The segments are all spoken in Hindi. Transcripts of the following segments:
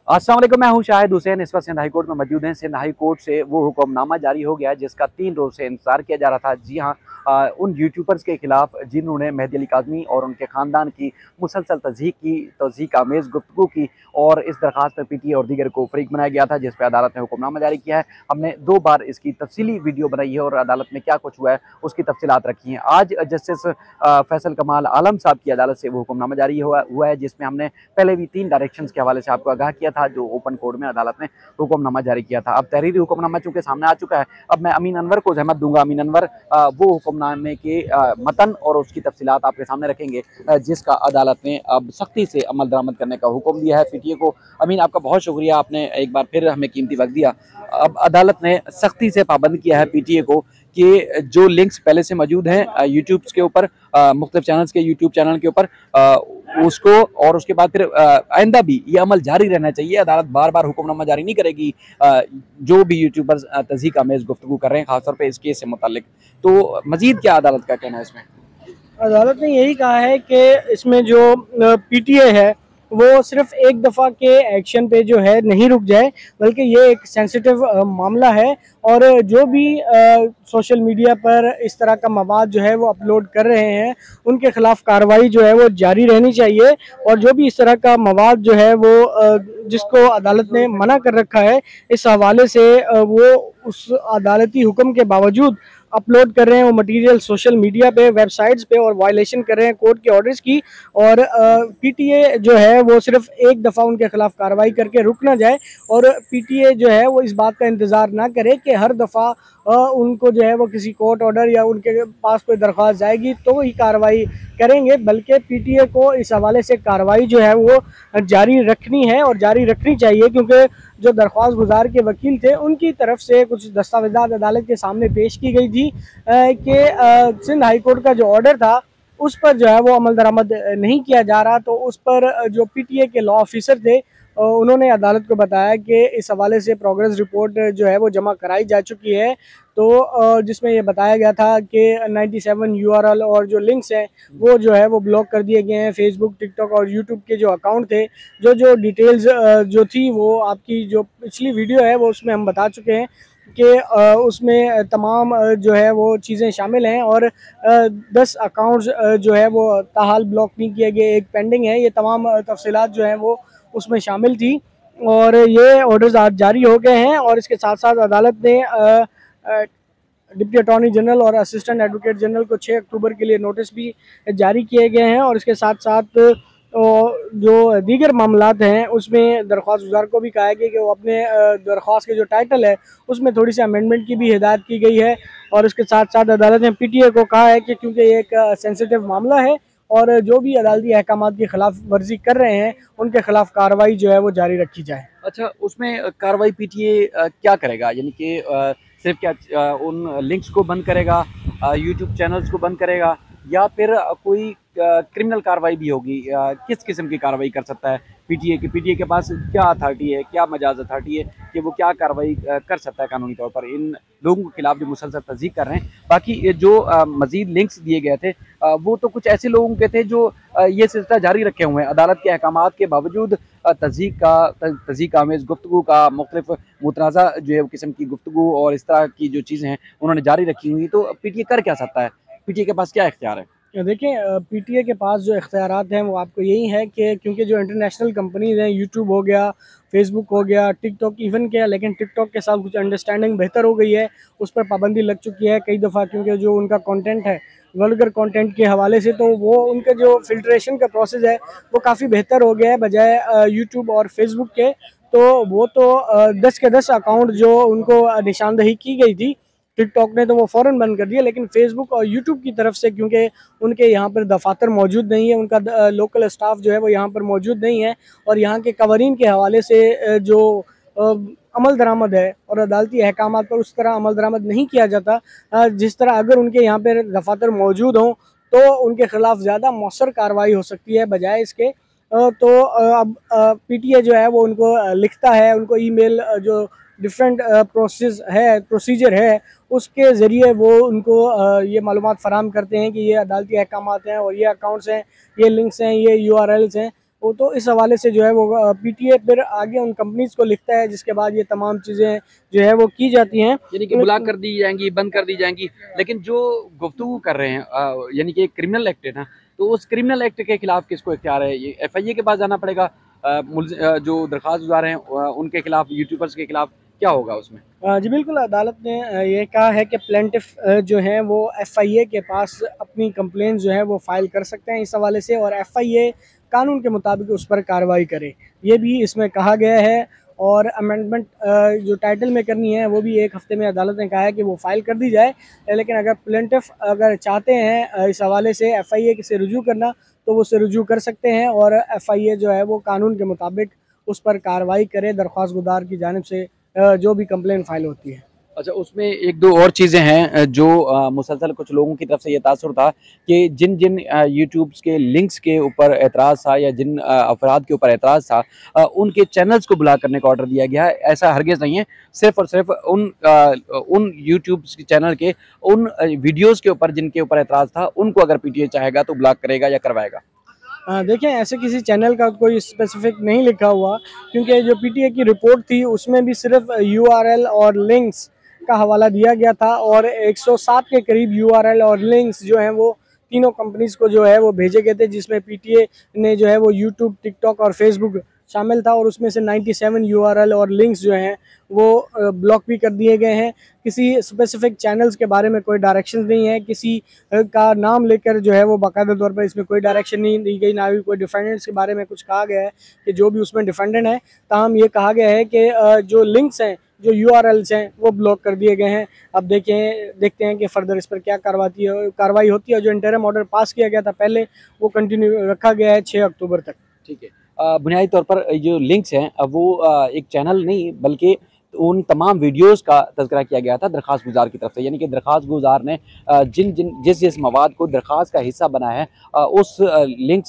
अस्सलाम वालेकुम, मैं हूं शाहिद हुसैन। इस वक्त सिंध हाई कोर्ट में मौजूद हैं। सिंध हाई कोर्ट से वो हुक्मनामा जारी हो गया है जिसका 3 रोज से इंतजार किया जा रहा था। जी हां, उन यूट्यूबर्स के खिलाफ जिन्होंने मेहदी अली काज़मी और उनके ख़ानदान की मुसलसल तज़हीक आमेज़ गुफ्तगू की और इस दरख्वास्त पर पीटीए और दीगर को फरीक बनाया गया था, जिस पर अदालत ने हुक्मनामा जारी किया है। हमने 2 बार इसकी तफसीली वीडियो बनाई है और अदालत में क्या कुछ हुआ है उसकी तफसीलात रखी हैं। आज जस्टिस फैसल कमाल आलम साहब की अदालत से वो हुक्मनामा जारी हुआ है, जिसमें हमने पहले भी 3 डायरेक्शंस के हवाले से आपको आगाह किया था, जो ओपन कोर्ट में अदालत ने हुक्मनामा जारी किया था। अब तहरीरी हुक्मनामा चूंकि सामने आ चुका है, अब मैं अमीन अनवर को ज़हमत दूंगा। अमीन अनवर वो हुक्मनामे के मतन और उसकी तफसीलात आपके सामने रखेंगे, जिसका अदालत ने अब सख्ती से अमल दरामद करने का हुक्म दिया है पीटीए को। अमीन, आपका बहुत शुक्रिया, आपने एक बार फिर हमें कीमती वक्त दिया। अब अदालत ने सख्ती से पाबंद किया है पीटीए को कि जो लिंक्स पहले से मौजूद हैं यूट्यूब के ऊपर, मुख्तलिफ चैनल्स के यूट्यूब चैनल के ऊपर, उसको और उसके बाद फिर आइंदा भी ये अमल जारी रहना चाहिए। अदालत बार बार हुक्मनामा जारी नहीं करेगी जो भी यूट्यूबर्स तज़हीक आमेज़ गुफ्तगू कर रहे हैं, खासतौर पे इस केस से मुतालिक। तो मजीद क्या अदालत का कहना है इसमें? अदालत ने यही कहा है कि इसमें जो पीटीए है वो सिर्फ एक दफ़ा के एक्शन पे जो है नहीं रुक जाए, बल्कि ये एक सेंसिटिव मामला है और जो भी सोशल मीडिया पर इस तरह का मवाद जो है वो अपलोड कर रहे हैं उनके खिलाफ कार्रवाई जो है वो जारी रहनी चाहिए। और जो भी इस तरह का मवाद जो है वो जिसको अदालत ने मना कर रखा है, इस हवाले से वो उस अदालती हुक्म के बावजूद अपलोड कर रहे हैं वो मटेरियल सोशल मीडिया पे, वेबसाइट्स पे, और वायलेशन कर रहे हैं कोर्ट के ऑर्डर्स की। और पीटीए जो है वो सिर्फ एक दफ़ा उनके खिलाफ कार्रवाई करके रुक ना जाए और पीटीए जो है वो इस बात का इंतज़ार ना करे कि हर दफ़ा उनको जो है वो किसी कोर्ट ऑर्डर या उनके पास कोई दरख्वास्त जाएगी तो ही कार्रवाई करेंगे, बल्कि पीटीए को इस हवाले से कार्रवाई जो है वो जारी रखनी है और जारी रखनी चाहिए। क्योंकि जो दरख्वास्त गुजार के वकील थे उनकी तरफ से कुछ दस्तावेज़ात अदालत के सामने पेश की गई थी कि सिंध हाई कोर्ट का जो ऑर्डर था उस पर जो है वो अमल दरामद नहीं किया जा रहा। तो उस पर जो पीटीए के लॉ ऑफिसर थे उन्होंने अदालत को बताया कि इस हवाले से प्रोग्रेस रिपोर्ट जो है वो जमा कराई जा चुकी है। तो जिसमें ये बताया गया था कि 97 यूआरएल और जो लिंक्स हैं वो जो है वो ब्लॉक कर दिए गए हैं। फेसबुक, टिकटॉक और यूट्यूब के जो अकाउंट थे, जो डिटेल्स जो थी वो आपकी जो पिछली वीडियो है वो उसमें हम बता चुके हैं कि उसमें तमाम जो है वो चीज़ें शामिल हैं और 10 अकाउंट्स जो है वो ताहाल ब्लॉक नहीं किए गए, एक पेंडिंग है। ये तमाम तफसीलात जो हैं वो उसमें शामिल थी और ये ऑर्डर्स आज जारी हो गए हैं। और इसके साथ साथ अदालत ने डिप्टी अटॉर्नी जनरल और असिस्टेंट एडवोकेट जनरल को 6 अक्टूबर के लिए नोटिस भी जारी किए गए हैं। और इसके साथ साथ जो दीगर मामलात हैं उसमें दरख्वास्त गुजार को भी कहा है कि वो अपने दरख्वास्त के जो टाइटल है उसमें थोड़ी सी अमेंडमेंट की भी हिदायत की गई है। और इसके साथ साथ अदालत ने पीटीए को कहा है कि क्योंकि ये एक सेंसिटिव मामला है और जो भी अदालती अहकामात की खिलाफ वर्जी कर रहे हैं उनके खिलाफ कार्रवाई जो है वो जारी रखी जाए। अच्छा, उसमें कार्रवाई पीटीए क्या करेगा? यानी कि सिर्फ क्या उन लिंक्स को बंद करेगा, यूट्यूब चैनल्स को बंद करेगा, या फिर कोई क्रिमिनल कार्रवाई भी होगी? किस किस्म की कार्रवाई कर सकता है पीटीए की? पीटीए के पास क्या अथॉरिटी है, क्या मजाज अथॉरिटी है कि वो क्या कार्रवाई कर सकता है कानूनी तौर पर इन लोगों के खिलाफ जो मुसलसल तस्दीक कर रहे हैं? बाकी ये जो मजीद लिंक्स दिए गए थे वो तो कुछ ऐसे लोगों के थे जो ये सिलसिला जारी रखे हुए हैं अदालत के अहकामात के बावजूद, तज़हीक आमेज़ गुफ्तगू का, मुख्तलिफ मुतनाज़ा जो है किस्म की गुफ्तगू और इस तरह की जो चीज़ें हैं उन्होंने जारी रखी हुई। तो पीटीए कर क्या सकता है? पीटीए के पास क्या इख्तियार है? देखें, पीटीए के पास जो इख्तियारात हैं वो आपको यही है कि क्योंकि जो इंटरनेशनल कंपनीज़ हैं, यूट्यूब हो गया, फेसबुक हो गया, टिकटॉक इवन क्या, लेकिन टिकटॉक के साथ कुछ अंडरस्टैंडिंग बेहतर हो गई है, उस पर पाबंदी लग चुकी है कई दफ़ा। क्योंकि जो उनका कंटेंट है वल्गर कंटेंट के हवाले से, तो वो उनका जो फिल्ट्रेशन का प्रोसेस है वो काफ़ी बेहतर हो गया है बजाय यूट्यूब और फेसबुक के। तो वो तो 10 के 10 अकाउंट जो उनको निशानदही की गई थी टिकटॉक ने, तो वो फ़ौरन बंद कर दिया। लेकिन फेसबुक और यूट्यूब की तरफ से क्योंकि उनके यहाँ पर दफातर मौजूद नहीं है, उनका लोकल स्टाफ जो है वो यहाँ पर मौजूद नहीं है और यहाँ के कवानीन के हवाले से जो अमल दरामद है और अदालती अहकामात पर उस तरह अमल दरामद नहीं किया जाता जिस तरह अगर उनके यहाँ पर दफातर मौजूद हों तो उनके खिलाफ ज़्यादा मौसर कार्रवाई हो सकती है बजाय इसके। तो अब पीटीए जो है वो उनको लिखता है, उनको ईमेल जो डिफरेंट प्रोसीजर है उसके ज़रिए वो उनको ये मालूमात फ़राहम करते हैं कि ये अदालती अहकामात हैं और ये अकाउंट्स हैं, ये लिंक्स हैं, ये यूआरएल्स हैं। वो तो इस हवाले से जो है वो पीटीए फिर आगे उन कंपनीज को लिखता है, जिसके बाद ये तमाम चीज़ें जो है वो की जाती हैं, यानी कि ब्लॉक कर दी जाएंगी, बंद कर दी जाएंगी। लेकिन जो गुफ्तगू कर रहे हैं यानी कि एक क्रिमिनल एक्ट है ना, तो उस क्रिमिनल एक्ट के खिलाफ किसको इख्तियार है? ये एफआईए के पास जाना पड़ेगा? जो दरख्वास्त गुजार हैं उनके खिलाफ, यूट्यूबर्स के खिलाफ क्या होगा उसमें? जी बिल्कुल, अदालत ने ये कहा है कि प्लेंटिफ जो हैं वो एफआईए के पास अपनी कंप्लेन जो है वो फाइल कर सकते हैं इस हवाले से, और एफआईए कानून के मुताबिक उस पर कार्रवाई करे, ये भी इसमें कहा गया है। और अमेंडमेंट जो टाइटल में करनी है वो भी 1 हफ्ते में अदालत ने कहा है कि वो फाइल कर दी जाए। लेकिन अगर प्लेंटिफ अगर चाहते हैं इस हवाले से एफआईए से रुजू करना, तो वो उससे रुजू कर सकते हैं, और एफआईए जो है वो कानून के मुताबिक उस पर कार्रवाई करे दरख्वास्त गुजार की जानिब से जो भी कंप्लेन फाइल होती है। अच्छा, उसमें एक दो और चीज़ें हैं जो मुसलसल कुछ लोगों की तरफ से ये तासुर था कि जिन जिन यूट्यूब्स के लिंक्स के ऊपर एतराज़ था या जिन अफराद के ऊपर एतराज़ था उनके चैनल्स को ब्लॉक करने का ऑर्डर दिया गया है। ऐसा हरगिज़ नहीं है, सिर्फ़ और सिर्फ उन यूट्यूब्स के चैनल के उन वीडियोज़ के ऊपर जिनके ऊपर एतराज़ था उनको अगर पीटीए चाहेगा तो ब्लॉक करेगा या करवाएगा। देखें, ऐसे किसी चैनल का कोई स्पेसिफिक नहीं लिखा हुआ, क्योंकि जो पीटीए की रिपोर्ट थी उसमें भी सिर्फ यूआरएल और लिंक्स का हवाला दिया गया था, और 107 के करीब यूआरएल और लिंक्स जो हैं वो तीनों कंपनीज को जो है वो भेजे गए थे, जिसमें पीटीए ने जो है वो यूट्यूब, टिकटॉक और फेसबुक शामिल था, और उसमें से 97 यूआरएल और लिंक्स जो हैं वो ब्लॉक भी कर दिए गए हैं। किसी स्पेसिफिक चैनल्स के बारे में कोई डायरेक्शंस नहीं है, किसी का नाम लेकर जो है वो बाकायदा तौर पर इसमें कोई डायरेक्शन नहीं दी गई, ना ही कोई डिफेंडेंट्स के बारे में कुछ कहा गया है कि जो भी उसमें डिफेंडेंट है। ताहम ये कहा गया है कि जो लिंक्स हैं, जो यूआरएल्स हैं वो ब्लॉक कर दिए गए हैं। अब देखते हैं कि फर्दर इस पर क्या कार्रवाई होती है। जो इंटरिम ऑर्डर पास किया गया था पहले, वो कंटिन्यू रखा गया है 6 अक्टूबर तक। ठीक है। बुनियादी तौर पर जो लिंक्स हैं वो एक चैनल नहीं बल्कि उन तमाम वीडियोस का तज़किरा किया गया था दरख्वास्त गुजार की तरफ से, यानी कि दरख्वास्त गुजार ने जिस मवाद को दरख्वास्त का हिस्सा बनाया है उस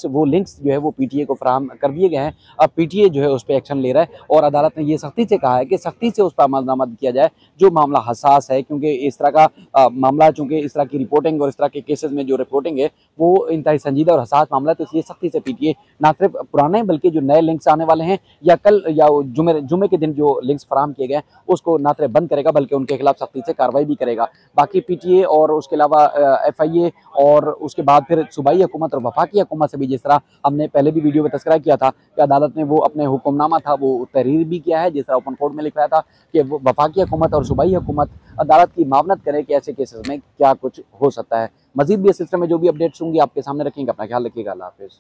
वो लिंक्स जो है वो पीटीए को फराहम कर दिए गए हैं। अब पीटीए जो है उस पर एक्शन ले रहा है और अदालत ने ये सख्ती से कहा है कि सख्ती से उस पर अमलनामा किया जाए जो मामला हसास है, क्योंकि इस तरह का मामला, चूँकि इस तरह की रिपोर्टिंग और इस तरह के केसेस में जो रिपोर्टिंग है वो इंतहाई संजीदा और हसास मामला है, तो इसलिए सख्ती से पीटीए ना सिर्फ पुराने बल्कि जो नए लिंक्स आने वाले हैं या कल या जुमे के दिन जो लिंक्स फराहम किए गए उसको ना सिर्फ बंद करेगा बल्कि उनके खिलाफ सख्ती से कार्रवाई भी करेगा। बाकी पीटीए और उसके अलावा एफआईए और उसके बाद फिर सूबाई हुकूमत और वफाकी हुकूमत से भी, जिस तरह हमने पहले भी वीडियो में तस्करा किया था कि अदालत ने वो अपने हुक्मनामा था वो तहरीर भी किया है, जिस तरह ओपन कोर्ट में लिखवाया था कि वो वफाकी हुकूमत और सूबाई हुकूमत अदालत की मामनत करे कि ऐसे केसेस में क्या कुछ हो सकता है। मजीद भी इस सिलसिले में जो भी अपडेट्स होंगी आपके सामने रखेंगे। अपना ख्याल रखिएगा। अल्लाह हाफिज़।